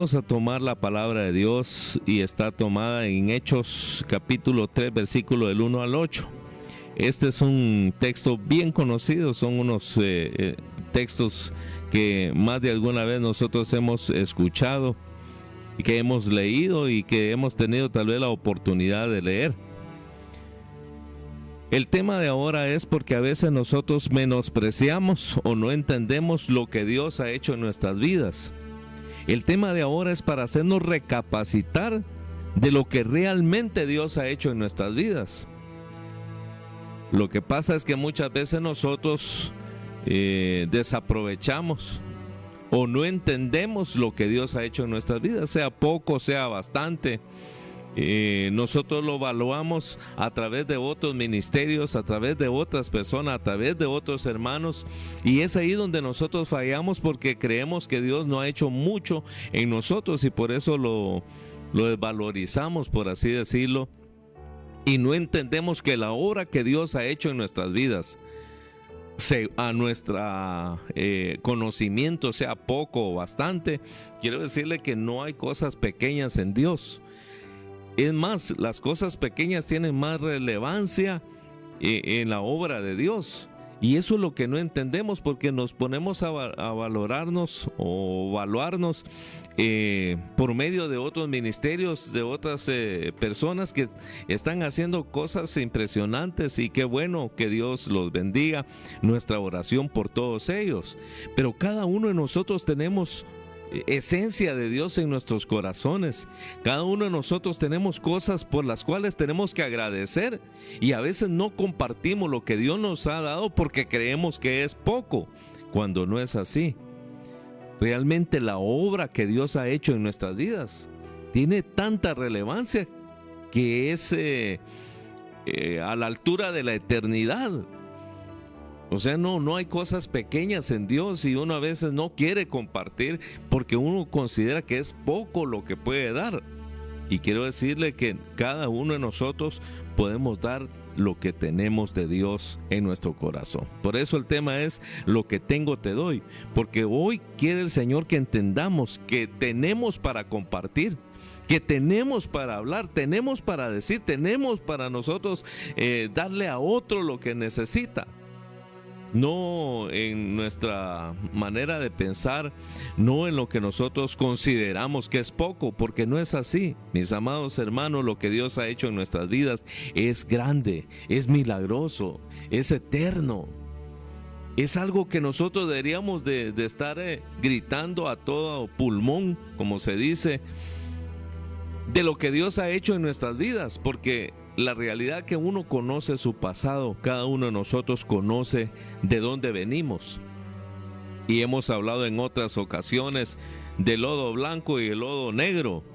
Vamos a tomar la palabra de Dios y está tomada en Hechos capítulo 3, versículo del 1 al 8. Este es un texto bien conocido, son unos textos que más de alguna vez nosotros hemos escuchado y que hemos leído y que hemos tenido tal vez la oportunidad de leer. El tema de ahora es porque a veces nosotros menospreciamos o no entendemos lo que Dios ha hecho en nuestras vidas. El tema de ahora es para hacernos recapacitar de lo que realmente Dios ha hecho en nuestras vidas. Lo que pasa es que muchas veces nosotros desaprovechamos o no entendemos lo que Dios ha hecho en nuestras vidas, sea poco, sea bastante. Nosotros lo evaluamos a través de otros ministerios, a través de otras personas, a través de otros hermanos, y es ahí donde nosotros fallamos porque creemos que Dios no ha hecho mucho en nosotros y por eso lo desvalorizamos, por así decirlo, y no entendemos que la obra que Dios ha hecho en nuestras vidas, a nuestro conocimiento, sea poco o bastante, quiero decirle que no hay cosas pequeñas en Dios. Es más, las cosas pequeñas tienen más relevancia en la obra de Dios. Y eso es lo que no entendemos porque nos ponemos a valorarnos o evaluarnos por medio de otros ministerios, de otras personas que están haciendo cosas impresionantes, y qué bueno, que Dios los bendiga. Nuestra oración por todos ellos. Pero cada uno de nosotros tenemos esencia de Dios en nuestros corazones. Cada uno de nosotros tenemos cosas por las cuales tenemos que agradecer, y a veces no compartimos lo que Dios nos ha dado porque creemos que es poco, cuando no es así. Realmente la obra que Dios ha hecho en nuestras vidas tiene tanta relevancia que es a la altura de la eternidad. O sea, no hay cosas pequeñas en Dios, y uno a veces no quiere compartir porque uno considera que es poco lo que puede dar. Y quiero decirle que cada uno de nosotros podemos dar lo que tenemos de Dios en nuestro corazón. Por eso el tema es: lo que tengo te doy. Porque hoy quiere el Señor que entendamos que tenemos para compartir, que tenemos para hablar, tenemos para decir, tenemos para nosotros darle a otro lo que necesita. No en nuestra manera de pensar, no en lo que nosotros consideramos que es poco, porque no es así. Mis amados hermanos, lo que Dios ha hecho en nuestras vidas es grande, es milagroso, es eterno. Es algo que nosotros deberíamos de estar gritando a todo pulmón, como se dice, de lo que Dios ha hecho en nuestras vidas, porque la realidad que uno conoce su pasado, cada uno de nosotros conoce de dónde venimos. Y hemos hablado en otras ocasiones del lodo blanco y el lodo negro.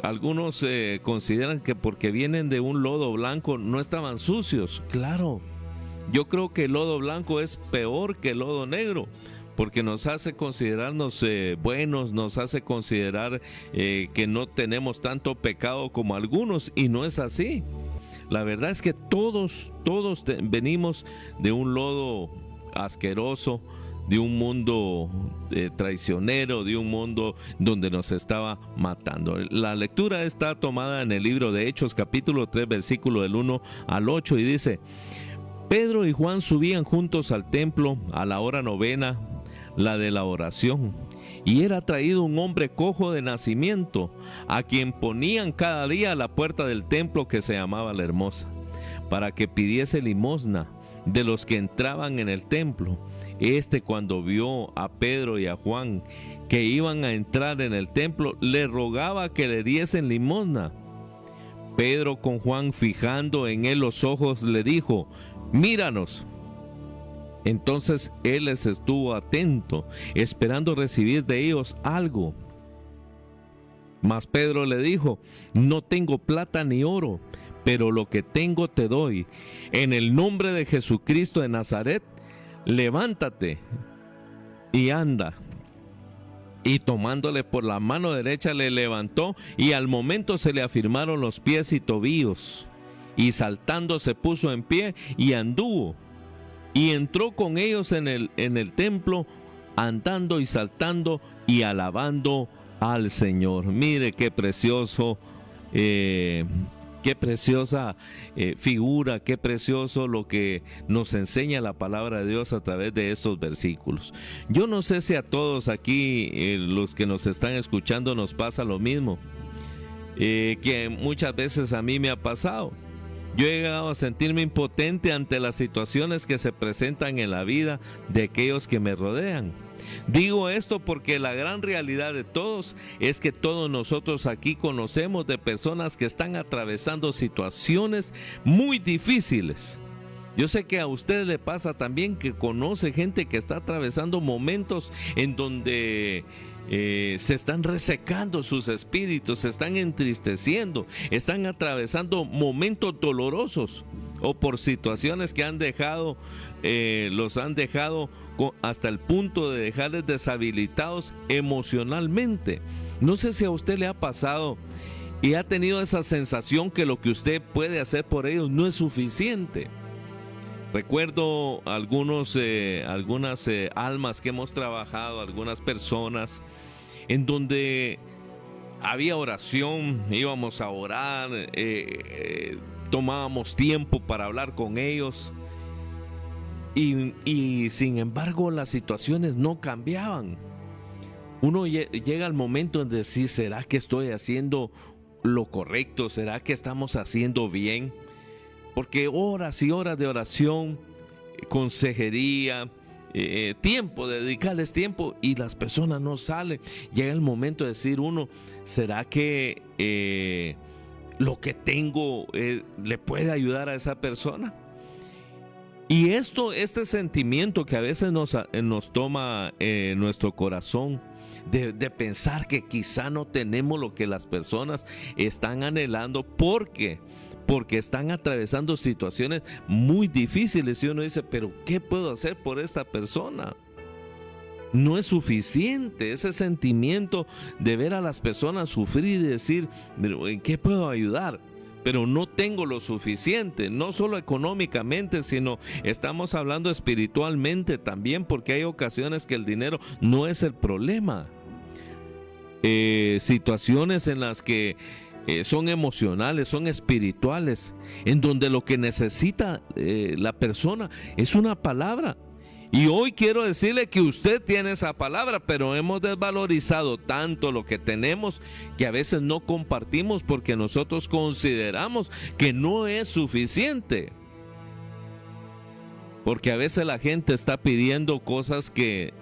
Algunos consideran que porque vienen de un lodo blanco no estaban sucios. Claro, yo creo que el lodo blanco es peor que el lodo negro, porque nos hace considerarnos buenos, nos hace considerar que no tenemos tanto pecado como algunos, y no es así. La verdad es que todos venimos de un lodo asqueroso, de un mundo traicionero, de un mundo donde nos estaba matando. La lectura está tomada en el libro de Hechos capítulo 3, versículo del 1 al 8, y dice: Pedro y Juan subían juntos al templo a la hora novena, la de la oración, y era traído un hombre cojo de nacimiento, a quien ponían cada día a la puerta del templo, que se llamaba La Hermosa, para que pidiese limosna de los que entraban en el templo. Cuando vio a Pedro y a Juan que iban a entrar en el templo, le rogaba que le diesen limosna. Pedro, con Juan fijando en él los ojos, le dijo: míranos. Entonces él les estuvo atento, esperando recibir de ellos algo. Mas Pedro le dijo: no tengo plata ni oro, pero lo que tengo te doy. En el nombre de Jesucristo de Nazaret, levántate y anda. Y tomándole por la mano derecha le levantó, y al momento se le afirmaron los pies y tobillos, y saltando se puso en pie y anduvo. Y entró con ellos en el templo, andando y saltando y alabando al Señor. Mire qué precioso, qué preciosa figura, qué precioso lo que nos enseña la palabra de Dios a través de estos versículos. Yo no sé si a todos aquí, los que nos están escuchando, nos pasa lo mismo, que muchas veces a mí me ha pasado. Yo he llegado a sentirme impotente ante las situaciones que se presentan en la vida de aquellos que me rodean. Digo esto porque la gran realidad de todos es que todos nosotros aquí conocemos de personas que están atravesando situaciones muy difíciles. Yo sé que a usted le pasa también que conoce gente que está atravesando momentos en donde se están resecando sus espíritus, se están entristeciendo, están atravesando momentos dolorosos o por situaciones que han dejado, los han dejado hasta el punto de dejarles deshabilitados emocionalmente. No sé si a usted le ha pasado y ha tenido esa sensación que lo que usted puede hacer por ellos no es suficiente. Recuerdo algunas almas que hemos trabajado, algunas personas, en donde había oración, íbamos a orar, tomábamos tiempo para hablar con ellos y sin embargo las situaciones no cambiaban. Uno llega al momento de decir, ¿será que estoy haciendo lo correcto? ¿Será que estamos haciendo bien? Porque horas y horas de oración, consejería, tiempo, dedicarles tiempo y las personas no salen. Llega el momento de decir uno, ¿será que lo que tengo le puede ayudar a esa persona? Y este sentimiento que a veces nos toma nuestro corazón, de pensar que quizá no tenemos lo que las personas están anhelando porque están atravesando situaciones muy difíciles y uno dice, pero ¿qué puedo hacer por esta persona? No es suficiente ese sentimiento de ver a las personas sufrir y decir, ¿en qué puedo ayudar? Pero no tengo lo suficiente, no solo económicamente, sino estamos hablando espiritualmente también, porque hay ocasiones que el dinero no es el problema. Situaciones en las que son emocionales, son espirituales, en donde lo que necesita la persona es una palabra. Y hoy quiero decirle que usted tiene esa palabra, pero hemos desvalorizado tanto lo que tenemos que a veces no compartimos porque nosotros consideramos que no es suficiente. Porque a veces la gente está pidiendo cosas que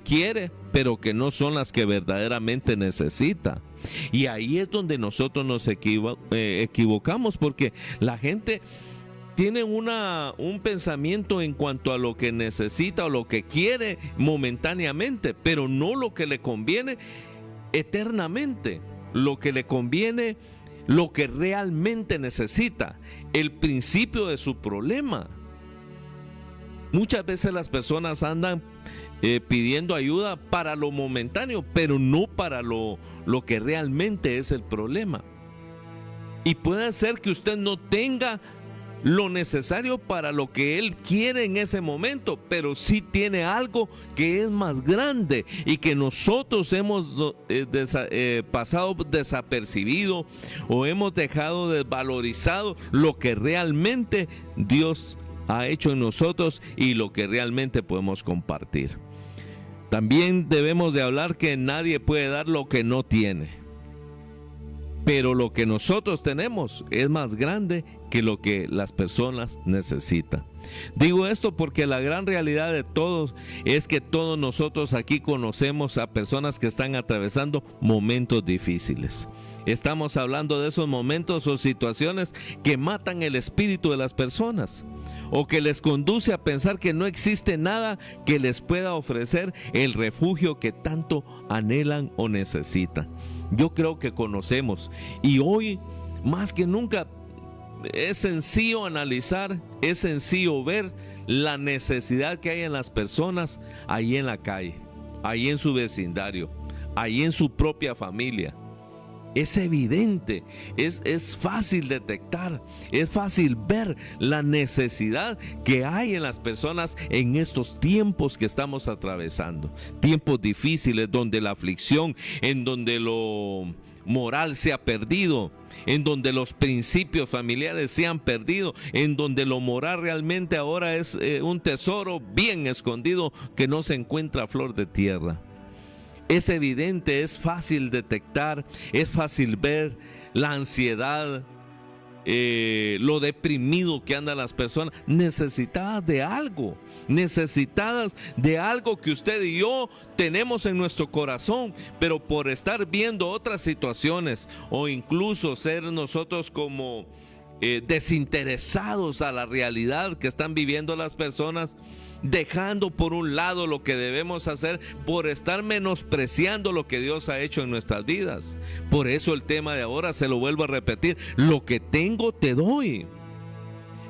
quiere, pero que no son las que verdaderamente necesita. Y ahí es donde nosotros nos equivocamos, porque la gente tiene un pensamiento en cuanto a lo que necesita o lo que quiere momentáneamente, pero no lo que le conviene eternamente, lo que le conviene, lo que realmente necesita, el principio de su problema. Muchas veces las personas andan pidiendo ayuda para lo momentáneo, pero no para lo que realmente es el problema. Y puede ser que usted no tenga lo necesario para lo que él quiere en ese momento, pero sí tiene algo que es más grande y que nosotros hemos pasado desapercibido o hemos dejado desvalorizado lo que realmente Dios ha hecho en nosotros y lo que realmente podemos compartir. También debemos de hablar que nadie puede dar lo que no tiene, pero lo que nosotros tenemos es más grande que lo que las personas necesitan. Digo esto porque la gran realidad de todos es que todos nosotros aquí conocemos a personas que están atravesando momentos difíciles. Estamos hablando de esos momentos o situaciones que matan el espíritu de las personas o que les conduce a pensar que no existe nada que les pueda ofrecer el refugio que tanto anhelan o necesitan. Yo creo que conocemos y hoy más que nunca es sencillo analizar, es sencillo ver la necesidad que hay en las personas ahí en la calle, ahí en su vecindario, ahí en su propia familia. Es evidente, es fácil detectar, es fácil ver la necesidad que hay en las personas en estos tiempos que estamos atravesando. Tiempos difíciles donde la aflicción, en donde lo moral se ha perdido, en donde los principios familiares se han perdido, en donde lo moral realmente ahora es un tesoro bien escondido que no se encuentra a flor de tierra. Es evidente, es fácil detectar, es fácil ver la ansiedad, lo deprimido que andan las personas, necesitadas de algo que usted y yo tenemos en nuestro corazón, pero por estar viendo otras situaciones o incluso ser nosotros como desinteresados a la realidad que están viviendo las personas, dejando por un lado lo que debemos hacer por estar menospreciando lo que Dios ha hecho en nuestras vidas. Por eso el tema de ahora, se lo vuelvo a repetir: lo que tengo te doy.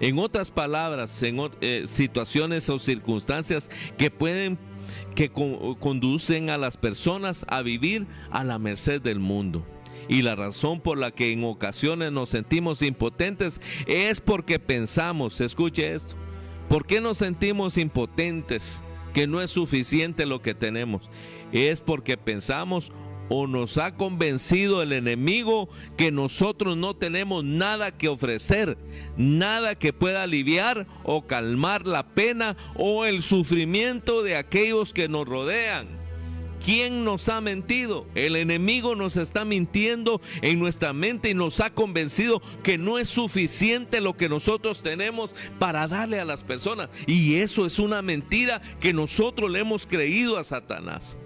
En otras palabras, en situaciones o circunstancias que conducen a las personas a vivir a la merced del mundo. Y la razón por la que en ocasiones nos sentimos impotentes es porque pensamos, escuche esto, ¿por qué nos sentimos impotentes? Que no es suficiente lo que tenemos. Es porque pensamos o nos ha convencido el enemigo que nosotros no tenemos nada que ofrecer, nada que pueda aliviar o calmar la pena o el sufrimiento de aquellos que nos rodean. ¿Quién nos ha mentido? El enemigo nos está mintiendo en nuestra mente y nos ha convencido que no es suficiente lo que nosotros tenemos para darle a las personas. Y eso es una mentira que nosotros le hemos creído a Satanás.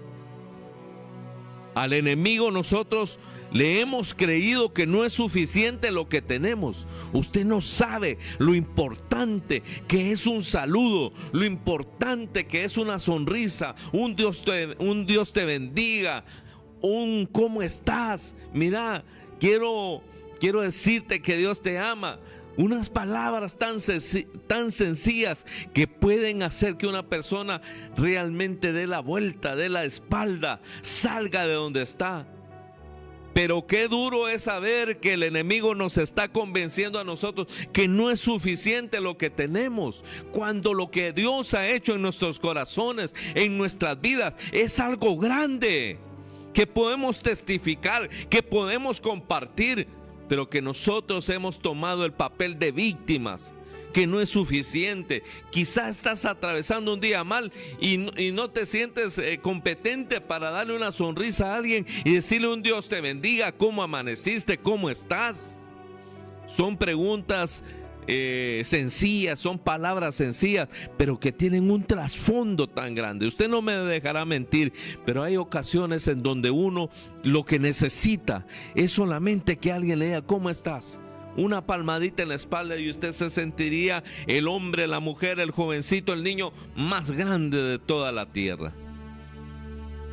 Al enemigo nosotros le hemos creído que no es suficiente lo que tenemos. Usted no sabe lo importante que es un saludo, lo importante que es una sonrisa, un Dios te bendiga, un ¿cómo estás? Mira, quiero decirte que Dios te ama. Unas palabras tan sencillas que pueden hacer que una persona realmente dé la vuelta, dé la espalda, salga de donde está. Pero qué duro es saber que el enemigo nos está convenciendo a nosotros que no es suficiente lo que tenemos, cuando lo que Dios ha hecho en nuestros corazones, en nuestras vidas, es algo grande, que podemos testificar, que podemos compartir, pero que nosotros hemos tomado el papel de víctimas, que no es suficiente. Quizás estás atravesando un día mal y no te sientes competente para darle una sonrisa a alguien y decirle un Dios te bendiga, ¿cómo amaneciste? ¿Cómo estás? Son preguntas sencillas, son palabras sencillas, pero que tienen un trasfondo tan grande. Usted no me dejará mentir, pero hay ocasiones en donde uno lo que necesita es solamente que alguien le diga ¿cómo estás? Una palmadita en la espalda y usted se sentiría el hombre, la mujer, el jovencito, el niño más grande de toda la tierra.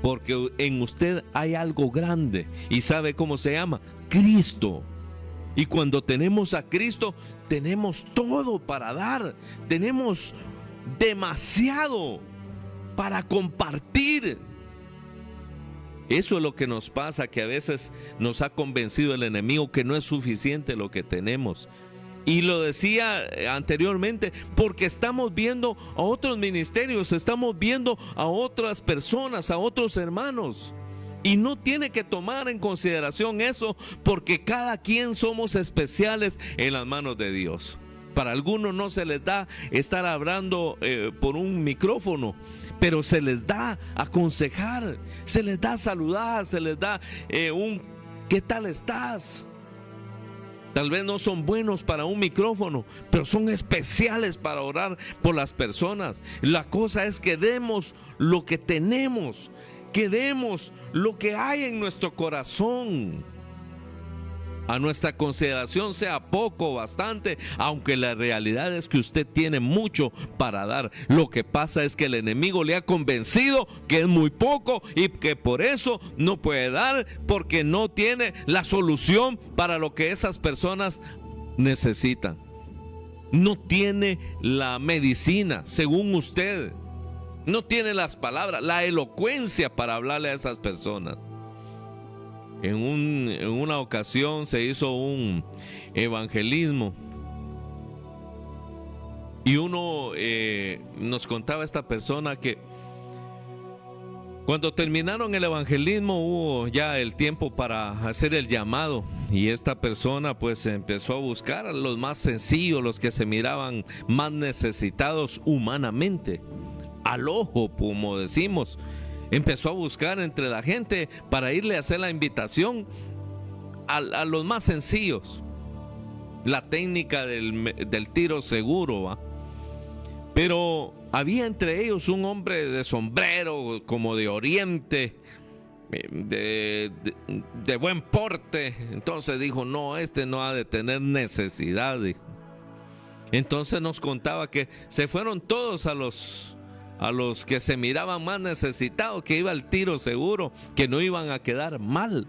Porque en usted hay algo grande. ¿Y sabe cómo se llama? Cristo. Y cuando tenemos a Cristo, tenemos todo para dar. Tenemos demasiado para compartir. Eso es lo que nos pasa, que a veces nos ha convencido el enemigo que no es suficiente lo que tenemos. Y lo decía anteriormente, porque estamos viendo a otros ministerios, estamos viendo a otras personas, a otros hermanos. Y no tiene que tomar en consideración eso, porque cada quien somos especiales en las manos de Dios. Para algunos no se les da estar hablando por un micrófono, pero se les da aconsejar, se les da saludar, se les da un ¿qué tal estás? Tal vez no son buenos para un micrófono, pero son especiales para orar por las personas. La cosa es que demos lo que tenemos, que demos lo que hay en nuestro corazón. A nuestra consideración, sea poco o bastante, aunque la realidad es que usted tiene mucho para dar. Lo que pasa es que el enemigo le ha convencido que es muy poco y que por eso no puede dar, porque no tiene la solución para lo que esas personas necesitan. No tiene la medicina, según usted. No tiene las palabras, la elocuencia para hablarle a esas personas. en una ocasión se hizo un evangelismo y nos contaba esta persona que cuando terminaron el evangelismo hubo ya el tiempo para hacer el llamado, y esta persona pues empezó a buscar a los más sencillos, los que se miraban más necesitados humanamente, al ojo, como decimos. Empezó a buscar entre la gente para irle a hacer la invitación a los más sencillos. La técnica del tiro seguro, ¿va? Pero había entre ellos un hombre de sombrero, como de oriente, de buen porte. Entonces dijo, no, este no ha de tener necesidad, dijo. Entonces nos contaba que se fueron todos a los que se miraban más necesitados, que iba al tiro seguro, que no iban a quedar mal.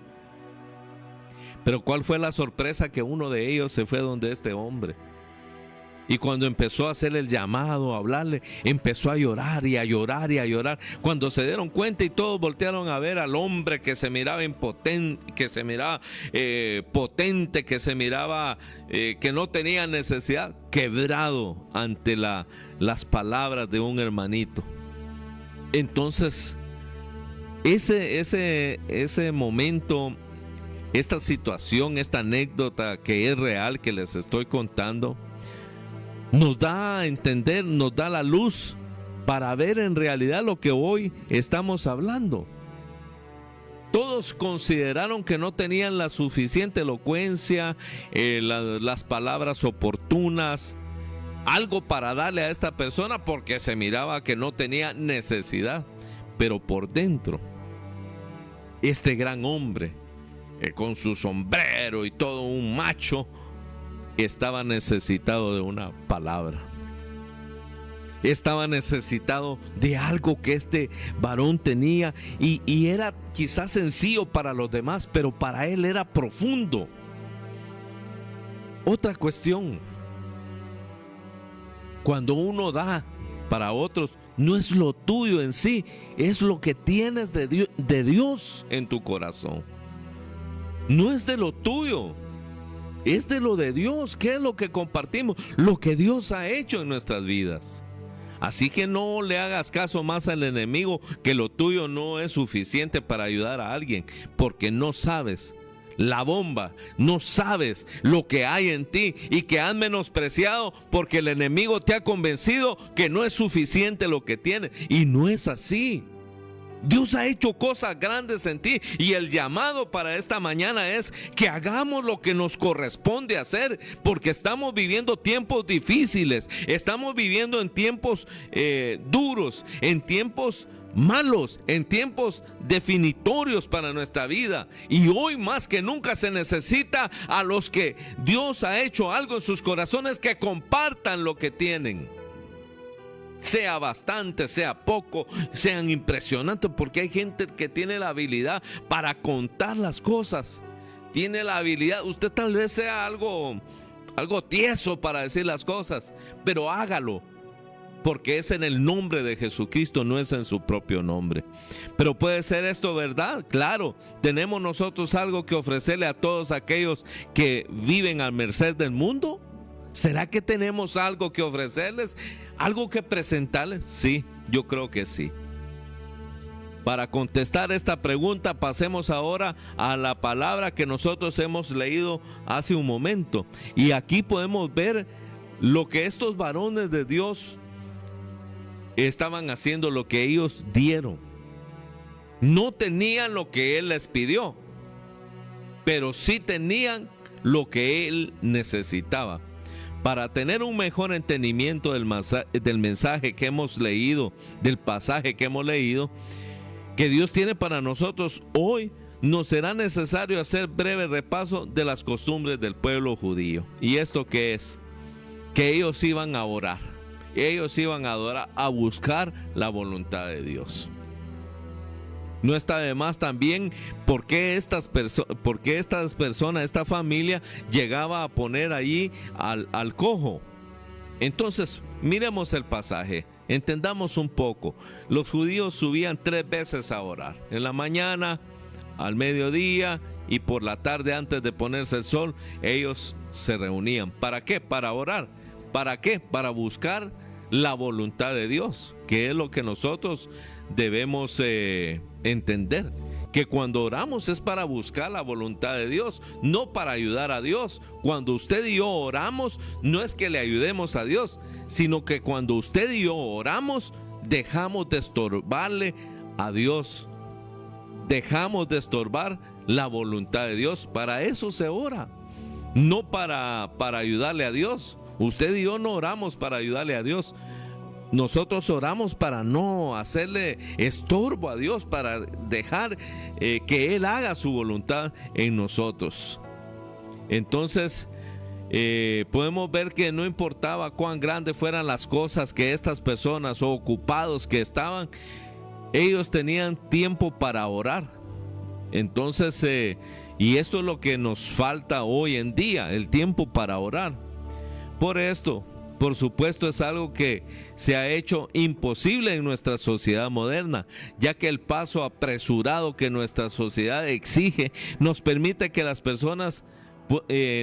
Pero ¿cuál fue la sorpresa? Que uno de ellos se fue donde este hombre. Y cuando empezó a hacer el llamado, a hablarle, empezó a llorar y a llorar y a llorar. Cuando se dieron cuenta y todos voltearon a ver al hombre que se miraba impotente, que se miraba potente, que se miraba que no tenía necesidad, quebrado ante las palabras de un hermanito. Entonces, ese momento, esta situación, esta anécdota que es real, que les estoy contando, nos da a entender, nos da la luz para ver en realidad lo que hoy estamos hablando. Todos consideraron que no tenían la suficiente elocuencia, las palabras oportunas, algo para darle a esta persona, porque se miraba que no tenía necesidad. Pero por dentro, este gran hombre, con su sombrero y todo un macho, estaba necesitado de una palabra. Estaba necesitado de algo que este varón tenía, y era quizás sencillo para los demás, pero para él era profundo. Otra cuestión: cuando uno da para otros, no es lo tuyo en sí, es lo que tienes de Dios en tu corazón. No es de lo tuyo, es de lo de Dios. ¿Qué es lo que compartimos? Lo que Dios ha hecho en nuestras vidas. Así que no le hagas caso más al enemigo, que lo tuyo no es suficiente para ayudar a alguien, porque no sabes la bomba, no sabes lo que hay en ti, y que has menospreciado porque el enemigo te ha convencido que no es suficiente lo que tienes, y no es así. Dios ha hecho cosas grandes en ti, y el llamado para esta mañana es que hagamos lo que nos corresponde hacer, porque estamos viviendo tiempos difíciles, estamos viviendo en tiempos duros, en tiempos malos, en tiempos definitorios para nuestra vida, y hoy más que nunca se necesita a los que Dios ha hecho algo en sus corazones, que compartan lo que tienen. Sea bastante, sea poco, sean impresionantes, porque hay gente que tiene la habilidad para contar las cosas. Tiene la habilidad. Usted tal vez sea algo tieso para decir las cosas, pero hágalo, porque es en el nombre de Jesucristo, no es en su propio nombre. Pero puede ser esto verdad. Claro, tenemos nosotros algo que ofrecerle a todos aquellos que viven a merced del mundo. ¿Será que tenemos algo que ofrecerles? ¿Algo que presentarles? Sí, yo creo que sí. Para contestar esta pregunta, pasemos ahora a la palabra que nosotros hemos leído hace un momento. Y aquí podemos ver lo que estos varones de Dios estaban haciendo, lo que ellos dieron. No tenían lo que Él les pidió, pero sí tenían lo que Él necesitaba. Para tener un mejor entendimiento del mensaje que hemos leído, del pasaje que hemos leído, que Dios tiene para nosotros hoy, nos será necesario hacer breve repaso de las costumbres del pueblo judío. ¿Y esto qué es? Que ellos iban a orar, ellos iban a adorar, a buscar la voluntad de Dios. No está de más también por qué estas personas, esta familia, llegaba a poner allí al cojo. Entonces, miremos el pasaje, entendamos un poco. Los judíos subían 3 veces a orar: en la mañana, al mediodía y por la tarde antes de ponerse el sol, ellos se reunían. ¿Para qué? Para orar. ¿Para qué? Para buscar la voluntad de Dios, que es lo que nosotros debemos entender. Que cuando oramos es para buscar la voluntad de Dios, no para ayudar a Dios. Cuando usted y yo oramos, no es que le ayudemos a Dios, sino que cuando usted y yo oramos, dejamos de estorbarle a Dios. Dejamos de estorbar la voluntad de Dios. Para eso se ora, no para ayudarle a Dios. Usted y yo no oramos para ayudarle a Dios. Nosotros oramos para no hacerle estorbo a Dios, para dejar que Él haga su voluntad en nosotros. Entonces, podemos ver que no importaba cuán grandes fueran las cosas que estas personas o ocupados que estaban, ellos tenían tiempo para orar. Entonces, y esto es lo que nos falta hoy en día, el tiempo para orar. Por esto, por supuesto, es algo que se ha hecho imposible en nuestra sociedad moderna, ya que el paso apresurado que nuestra sociedad exige nos permite que las personas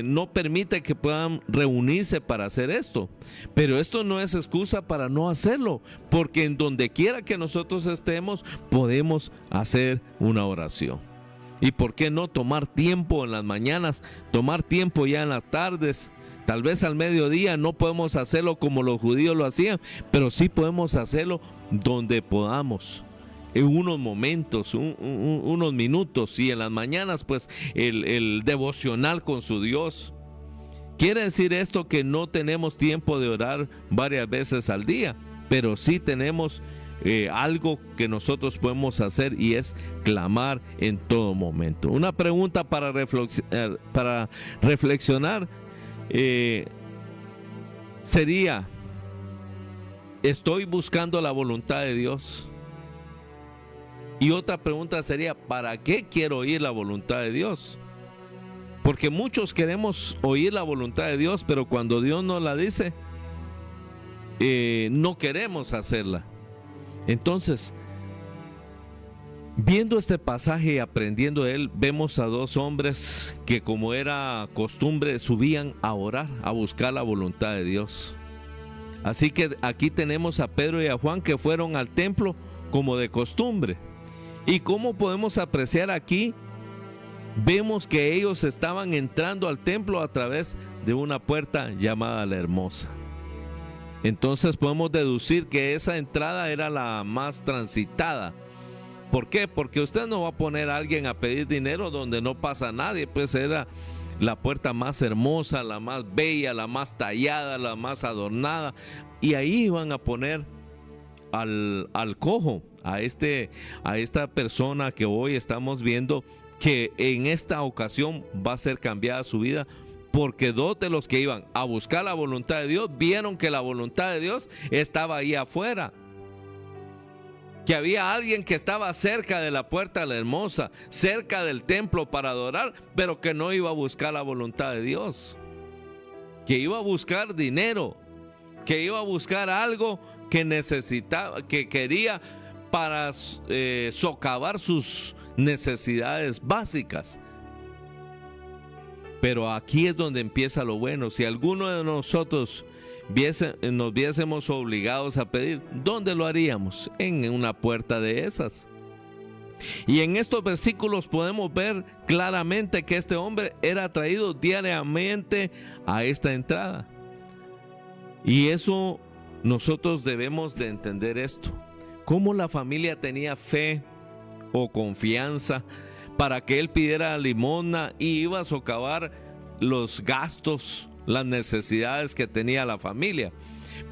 no permite que puedan reunirse para hacer esto. Pero esto no es excusa para no hacerlo, porque en donde quiera que nosotros estemos podemos hacer una oración. ¿Y por qué no tomar tiempo en las mañanas, tomar tiempo ya en las tardes? Tal vez al mediodía no podemos hacerlo como los judíos lo hacían, pero sí podemos hacerlo donde podamos, en unos momentos, unos minutos, y en las mañanas pues el devocional con su Dios. Quiere decir esto que no tenemos tiempo de orar varias veces al día, pero sí tenemos algo que nosotros podemos hacer, y es clamar en todo momento. Una pregunta para reflexionar sería: ¿estoy buscando la voluntad de Dios? Y otra pregunta sería: ¿para qué quiero oír la voluntad de Dios? Porque muchos queremos oír la voluntad de Dios, pero cuando Dios nos la dice, no queremos hacerla. Entonces, viendo este pasaje y aprendiendo de él, vemos a dos hombres que, como era costumbre, subían a orar, a buscar la voluntad de Dios. Así que aquí tenemos a Pedro y a Juan, que fueron al templo como de costumbre. ¿Y cómo podemos apreciar aquí? Vemos que ellos estaban entrando al templo a través de una puerta llamada la Hermosa. Entonces podemos deducir que esa entrada era la más transitada. ¿Por qué? Porque usted no va a poner a alguien a pedir dinero donde no pasa nadie. Pues era la puerta más hermosa, la más bella, la más tallada, la más adornada. Y ahí iban a poner al cojo, a esta persona que hoy estamos viendo, que en esta ocasión va a ser cambiada su vida, porque dos de los que iban a buscar la voluntad de Dios vieron que la voluntad de Dios estaba ahí afuera, que había alguien que estaba cerca de la puerta de la Hermosa, cerca del templo para adorar, pero que no iba a buscar la voluntad de Dios, que iba a buscar dinero, que iba a buscar algo que necesitaba, que quería para socavar sus necesidades básicas. Pero aquí es donde empieza lo bueno. Si alguno de nosotros nos viésemos obligados a pedir, ¿dónde lo haríamos? En una puerta de esas. Y en estos versículos podemos ver claramente que este hombre era atraído diariamente a esta entrada. Y eso nosotros debemos de entender esto. Cómo la familia tenía fe o confianza para que él pidiera limosna y iba a socavar los gastos, las necesidades que tenía la familia,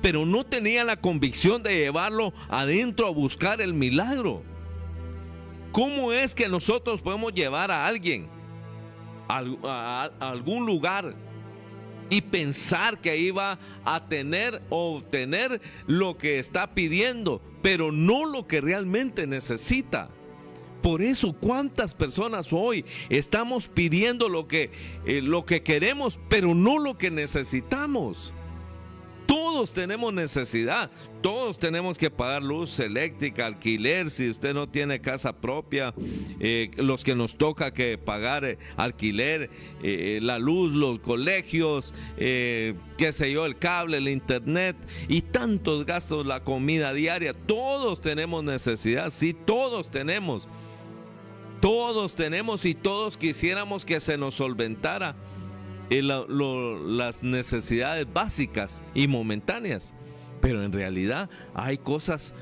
pero no tenía la convicción de llevarlo adentro a buscar el milagro. ¿Cómo es que nosotros podemos llevar a alguien a algún lugar y pensar que ahí va a tener o obtener lo que está pidiendo, pero no lo que realmente necesita? Por eso, ¿cuántas personas hoy estamos pidiendo lo que queremos, pero no lo que necesitamos? Todo todos tenemos necesidad, todos tenemos que pagar luz eléctrica, alquiler, si usted no tiene casa propia, los que nos toca que pagar alquiler, la luz, los colegios, qué sé yo, el cable, el internet y tantos gastos, la comida diaria. Todos tenemos necesidad, sí, todos tenemos y todos quisiéramos que se nos solventara las necesidades básicas y momentáneas, pero en realidad hay cosas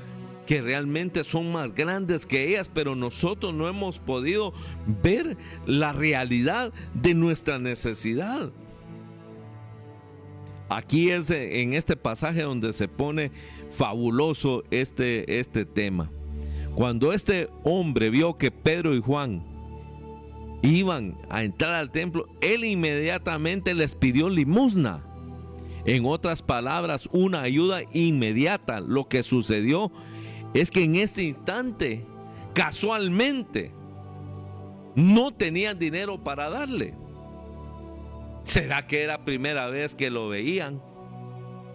que realmente son más grandes que ellas, pero nosotros no hemos podido ver la realidad de nuestra necesidad. Aquí es en este pasaje donde se pone fabuloso este tema. Cuando este hombre vio que Pedro y Juan iban a entrar al templo, él inmediatamente les pidió limosna. En otras palabras, una ayuda inmediata. Lo que sucedió es que en este instante, casualmente, no tenían dinero para darle. ¿Será que era primera vez que lo veían?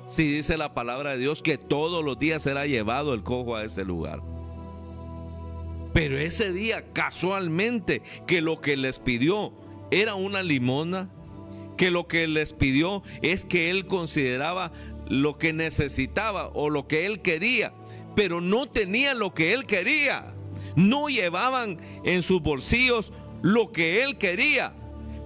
Si dice la palabra de Dios que todos los días será llevado el cojo a ese lugar. Pero ese día, casualmente, que lo que les pidió era una limosna, que lo que les pidió es que él consideraba lo que necesitaba o lo que él quería, pero no tenían lo que él quería. No llevaban en sus bolsillos lo que él quería,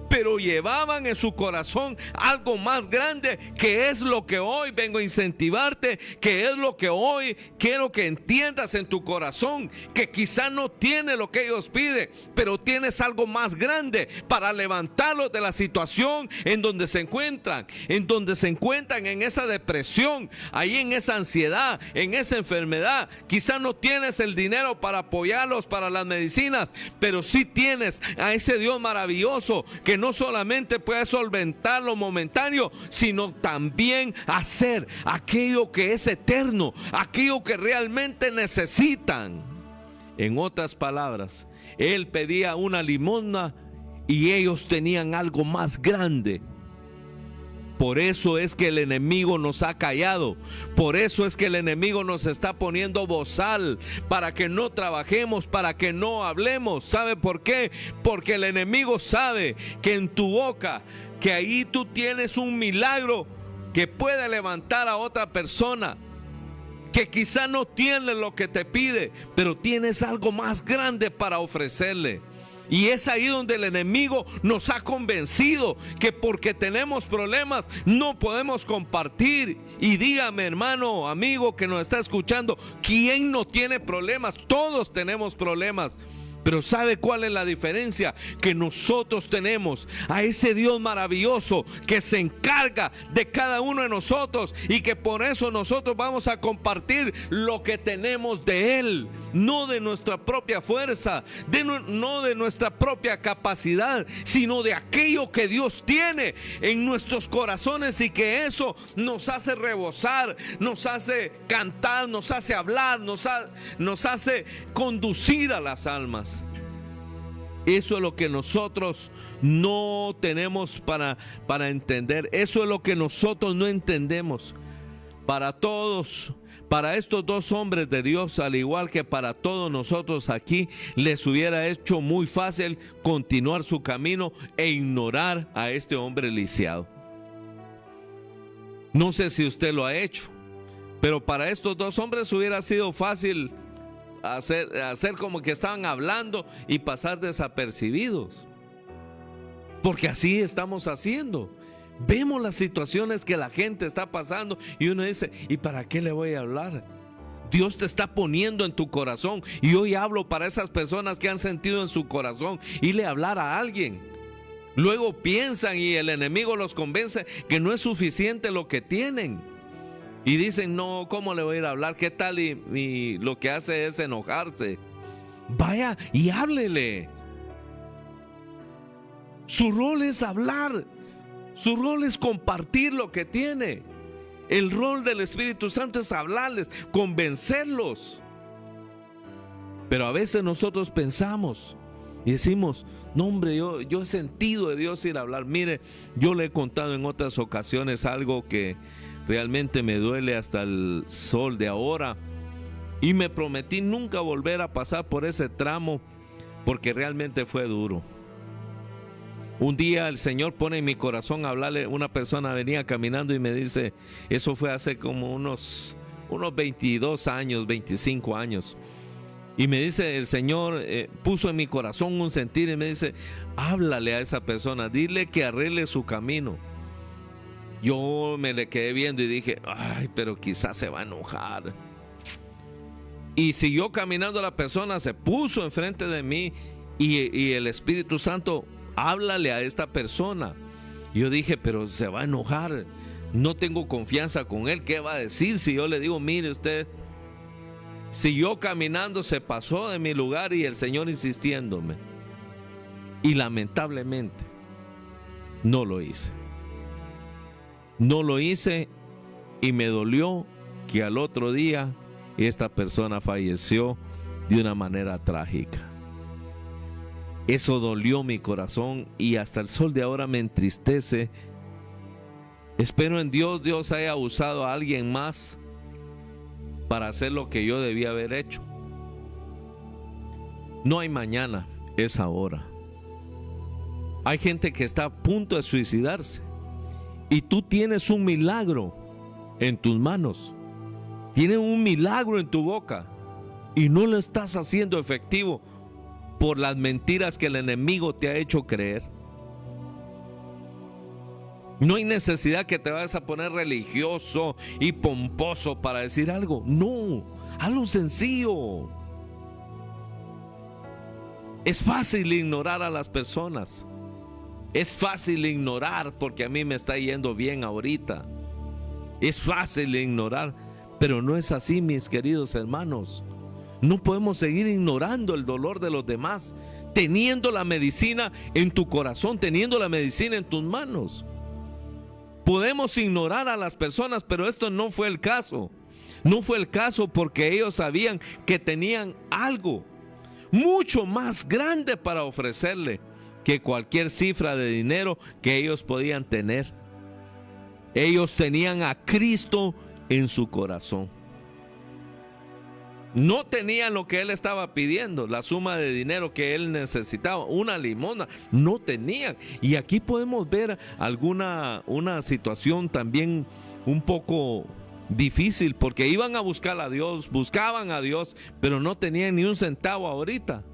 pero llevaban en su corazón algo más grande, que es lo que hoy vengo a incentivarte, que es lo que hoy quiero que entiendas en tu corazón, que quizá no tiene lo que ellos piden, pero tienes algo más grande para levantarlos de la situación en donde se encuentran, en esa depresión, ahí en esa ansiedad, en esa enfermedad. Quizá no tienes el dinero para apoyarlos para las medicinas, pero sí tienes a ese Dios maravilloso que no solamente puede solventar lo momentáneo, sino también hacer aquello que es eterno, aquello que realmente necesitan. En otras palabras, él pedía una limosna y ellos tenían algo más grande. Por eso es que el enemigo nos ha callado. Por eso es que el enemigo nos está poniendo bozal para que no trabajemos, para que no hablemos. ¿Sabe por qué? Porque el enemigo sabe que en tu boca, que ahí tú tienes un milagro que puede levantar a otra persona, que quizá no tiene lo que te pide, pero tienes algo más grande para ofrecerle. Y es ahí donde el enemigo nos ha convencido que porque tenemos problemas no podemos compartir. Y dígame, hermano, amigo que nos está escuchando, ¿quién no tiene problemas? Todos tenemos problemas. Pero ¿sabe cuál es la diferencia? Que nosotros tenemos a ese Dios maravilloso que se encarga de cada uno de nosotros, y que por eso nosotros vamos a compartir lo que tenemos de Él, no de nuestra propia fuerza, no de nuestra propia capacidad, sino de aquello que Dios tiene en nuestros corazones, y que eso nos hace rebosar, nos hace cantar, nos hace hablar, nos hace conducir a las almas. Eso es lo que nosotros no tenemos para entender. Eso es lo que nosotros no entendemos. Para todos, para estos dos hombres de Dios, al igual que para todos nosotros aquí, les hubiera hecho muy fácil continuar su camino e ignorar a este hombre lisiado. No sé si usted lo ha hecho, pero para estos dos hombres hubiera sido fácil hacer como que estaban hablando y pasar desapercibidos, porque así estamos haciendo. Vemos las situaciones que la gente está pasando y uno dice, ¿y para qué le voy a hablar? Dios te está poniendo en tu corazón, y hoy hablo para esas personas que han sentido en su corazón irle a hablar a alguien. Luego piensan y el enemigo los convence que no es suficiente lo que tienen. Y dicen, no, ¿cómo le voy a ir a hablar? ¿Qué tal? Y lo que hace es enojarse. Vaya y háblele. Su rol es hablar. Su rol es compartir lo que tiene. El rol del Espíritu Santo es hablarles, convencerlos. Pero a veces nosotros pensamos y decimos, no hombre, yo he sentido de Dios ir a hablar. Mire, yo le he contado en otras ocasiones algo que realmente me duele hasta el sol de ahora. Y me prometí nunca volver a pasar por ese tramo, porque realmente fue duro. Un día el Señor pone en mi corazón a hablarle. Una persona venía caminando y me dice, eso fue hace como unos 22 años, 25 años. Y me dice, el Señor puso en mi corazón un sentir y me dice, háblale a esa persona, dile que arregle su camino. Yo me le quedé viendo y dije, ay, pero quizás se va a enojar. Y siguió caminando la persona, se puso enfrente de mí y el Espíritu Santo, háblale a esta persona. Yo dije, pero se va a enojar, no tengo confianza con él, ¿qué va a decir si yo le digo, mire usted? Siguió caminando, se pasó de mi lugar y el Señor insistiéndome. Y lamentablemente no lo hice. No lo hice y me dolió que al otro día esta persona falleció de una manera trágica. Eso dolió mi corazón y hasta el sol de ahora me entristece. Espero en Dios haya usado a alguien más para hacer lo que yo debía haber hecho. No hay mañana, es ahora. Hay gente que está a punto de suicidarse y tú tienes un milagro en tus manos. Tienes un milagro en tu boca y no lo estás haciendo efectivo por las mentiras que el enemigo te ha hecho creer. No hay necesidad que te vayas a poner religioso y pomposo para decir algo. No, hazlo sencillo. Es fácil ignorar a las personas. Es fácil ignorar porque a mí me está yendo bien ahorita. Es fácil ignorar, pero no es así, mis queridos hermanos. No podemos seguir ignorando el dolor de los demás, teniendo la medicina en tu corazón, teniendo la medicina en tus manos. Podemos ignorar a las personas, pero esto no fue el caso. No fue el caso porque ellos sabían que tenían algo mucho más grande para ofrecerle que cualquier cifra de dinero que ellos podían tener. Ellos tenían a Cristo en su corazón. No tenían lo que él estaba pidiendo, la suma de dinero que él necesitaba, una limosna, no tenían. Y aquí podemos ver una situación también un poco difícil, porque iban a buscar a Dios, buscaban a Dios, pero no tenían ni un centavo ahorita.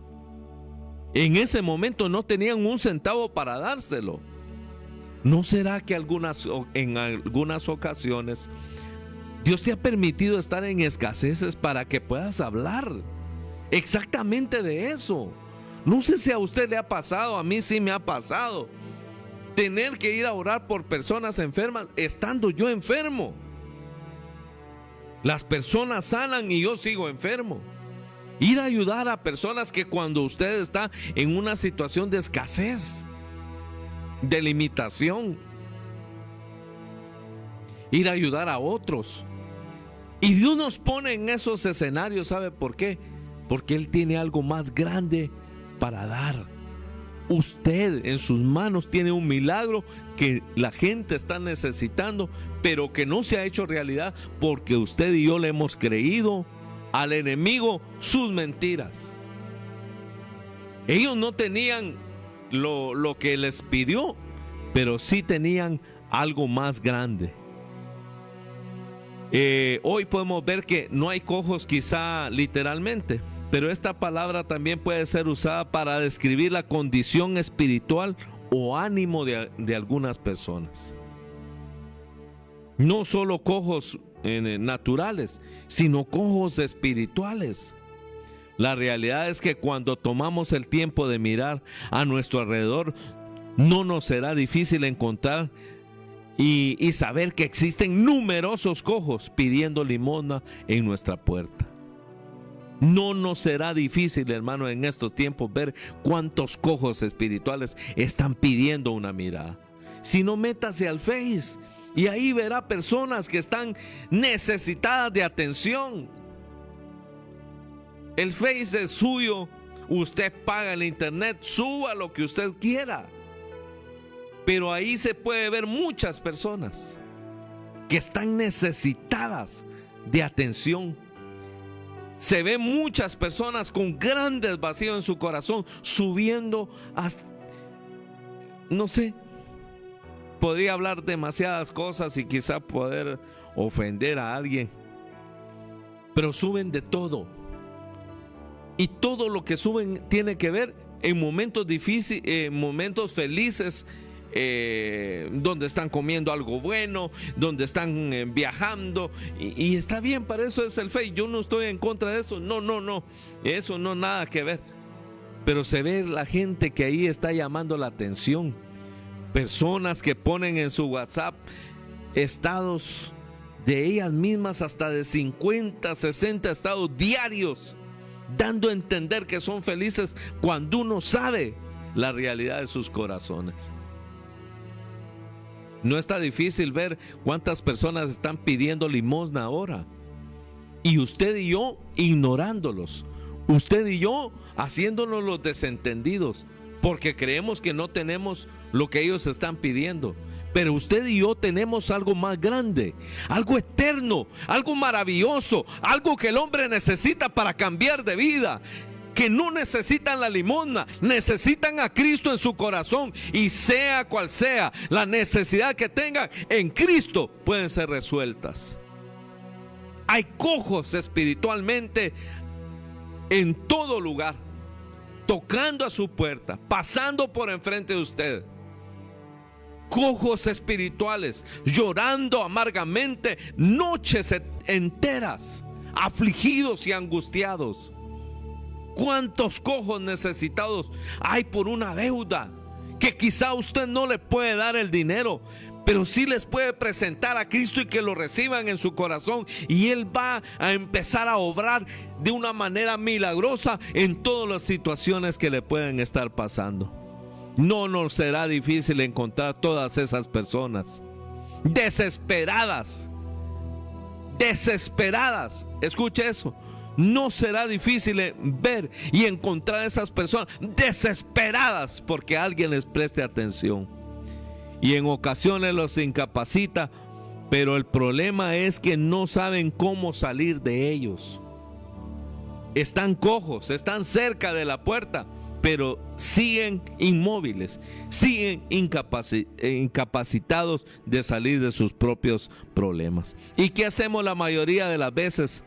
En ese momento no tenían un centavo para dárselo. ¿No será que en algunas ocasiones Dios te ha permitido estar en escaseces para que puedas hablar exactamente de eso? No sé si a usted le ha pasado, a mí sí me ha pasado, tener que ir a orar por personas enfermas estando yo enfermo. Las personas sanan y yo sigo enfermo. Ir a ayudar a personas que cuando usted está en una situación de escasez, de limitación, ir a ayudar a otros. Y Dios nos pone en esos escenarios, ¿sabe por qué? Porque Él tiene algo más grande para dar. Usted en sus manos tiene un milagro que la gente está necesitando, pero que no se ha hecho realidad porque usted y yo le hemos creído al enemigo sus mentiras. Ellos no tenían lo que les pidió, pero sí tenían algo más grande. Hoy podemos ver que no hay cojos quizá literalmente, pero esta palabra también puede ser usada para describir la condición espiritual o ánimo de algunas personas. No solo cojos naturales, sino cojos espirituales. La realidad es que cuando tomamos el tiempo de mirar a nuestro alrededor, no nos será difícil encontrar y saber que existen numerosos cojos pidiendo limosna en nuestra puerta. No nos será difícil, hermano, en estos tiempos ver cuántos cojos espirituales están pidiendo una mirada. Si no, métase al Face y ahí verá personas que están necesitadas de atención. El Face es suyo, usted paga el internet, suba lo que usted quiera. Pero ahí se puede ver muchas personas que están necesitadas de atención. Se ven muchas personas con grandes vacíos en su corazón subiendo hasta, no sé, podría hablar demasiadas cosas y quizá poder ofender a alguien, pero suben de todo. Y todo lo que suben tiene que ver en momentos difíciles, en momentos felices, donde están comiendo algo bueno, donde están viajando, y está bien, para eso es el Face. Yo no estoy en contra de eso, no, eso no nada que ver, pero se ve la gente que ahí está llamando la atención, personas que ponen en su WhatsApp estados de ellas mismas, hasta de 50, 60 estados diarios, dando a entender que son felices cuando uno sabe la realidad de sus corazones. No está difícil ver cuántas personas están pidiendo limosna ahora, y usted y yo ignorándolos, usted y yo haciéndonos los desentendidos, porque creemos que no tenemos lo que ellos están pidiendo. Pero usted y yo tenemos algo más grande, algo eterno, algo maravilloso, algo que el hombre necesita para cambiar de vida, que no necesitan la limosna, necesitan a Cristo en su corazón, y sea cual sea la necesidad que tengan, en Cristo pueden ser resueltas. Hay cojos espiritualmente en todo lugar, tocando a su puerta, pasando por enfrente de usted. Cojos espirituales, llorando amargamente noches enteras, afligidos y angustiados. ¿Cuántos cojos necesitados hay por una deuda que quizá usted no le puede dar el dinero, pero sí les puede presentar a Cristo y que lo reciban en su corazón, y Él va a empezar a obrar de una manera milagrosa en todas las situaciones que le pueden estar pasando? No nos será difícil encontrar todas esas personas desesperadas, escuche eso. No será difícil ver y encontrar esas personas desesperadas porque alguien les preste atención. Y en ocasiones los incapacita, pero el problema es que no saben cómo salir de ellos. Están cojos, están cerca de la puerta, pero siguen inmóviles, siguen incapacitados de salir de sus propios problemas. ¿Y qué hacemos la mayoría de las veces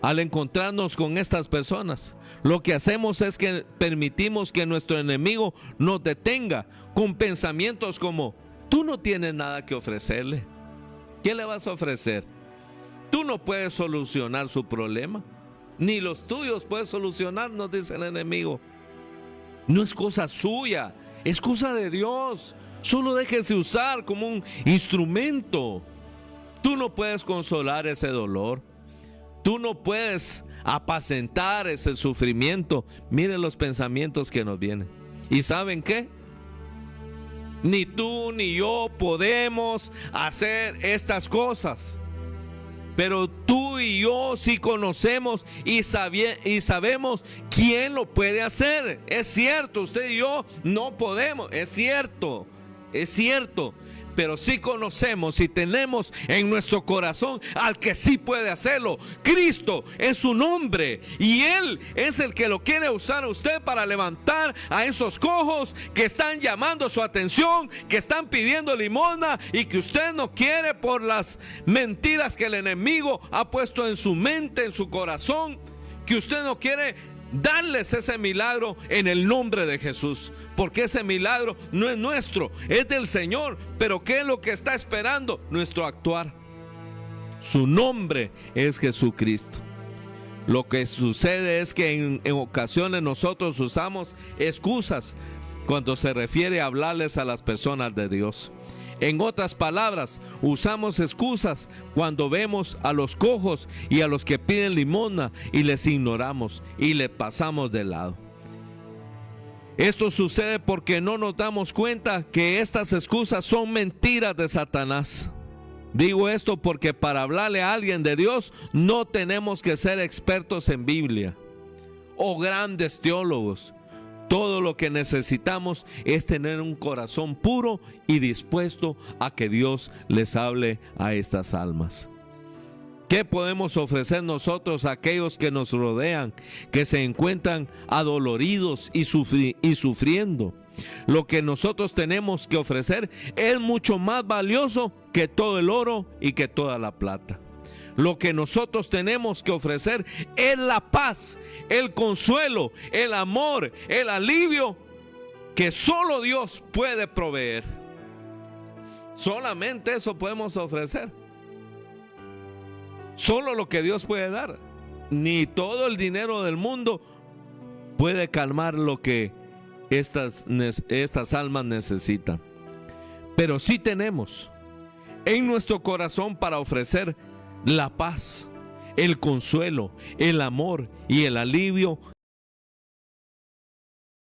al encontrarnos con estas personas? Lo que hacemos es que permitimos que nuestro enemigo nos detenga con pensamientos como: tú no tienes nada que ofrecerle. ¿Qué le vas a ofrecer? Tú no puedes solucionar su problema, ni los tuyos puedes solucionar, nos dice el enemigo. No es cosa suya, es cosa de Dios. Solo déjese usar como un instrumento. Tú no puedes consolar ese dolor. Tú no puedes apacentar ese sufrimiento. Miren los pensamientos que nos vienen. ¿Y saben qué? Ni tú ni yo podemos hacer estas cosas. Pero tú y yo sí conocemos y sabemos quién lo puede hacer. Es cierto, usted y yo no podemos. Es cierto. Pero sí conocemos y tenemos en nuestro corazón al que sí puede hacerlo. Cristo es su nombre, y Él es el que lo quiere usar a usted para levantar a esos cojos que están llamando su atención, que están pidiendo limosna, y que usted no quiere por las mentiras que el enemigo ha puesto en su mente, en su corazón, que usted no quiere darles ese milagro en el nombre de Jesús, porque ese milagro no es nuestro, es del Señor. Pero ¿qué es lo que está esperando? Nuestro actuar. Su nombre es Jesucristo. Lo que sucede es que en ocasiones nosotros usamos excusas cuando se refiere a hablarles a las personas de Dios. En otras palabras, usamos excusas cuando vemos a los cojos y a los que piden limosna y les ignoramos y les pasamos de lado. Esto sucede porque no nos damos cuenta que estas excusas son mentiras de Satanás. Digo esto porque para hablarle a alguien de Dios no tenemos que ser expertos en Biblia o grandes teólogos. Todo lo que necesitamos es tener un corazón puro y dispuesto a que Dios les hable a estas almas. ¿Qué podemos ofrecer nosotros a aquellos que nos rodean, que se encuentran adoloridos y sufriendo? Lo que nosotros tenemos que ofrecer es mucho más valioso que todo el oro y que toda la plata. Lo que nosotros tenemos que ofrecer es la paz, el consuelo, el amor, el alivio que solo Dios puede proveer. Solamente eso podemos ofrecer. Solo lo que Dios puede dar. Ni todo el dinero del mundo puede calmar lo que estas almas necesitan. Pero sí tenemos en nuestro corazón para ofrecer la paz, el consuelo, el amor y el alivio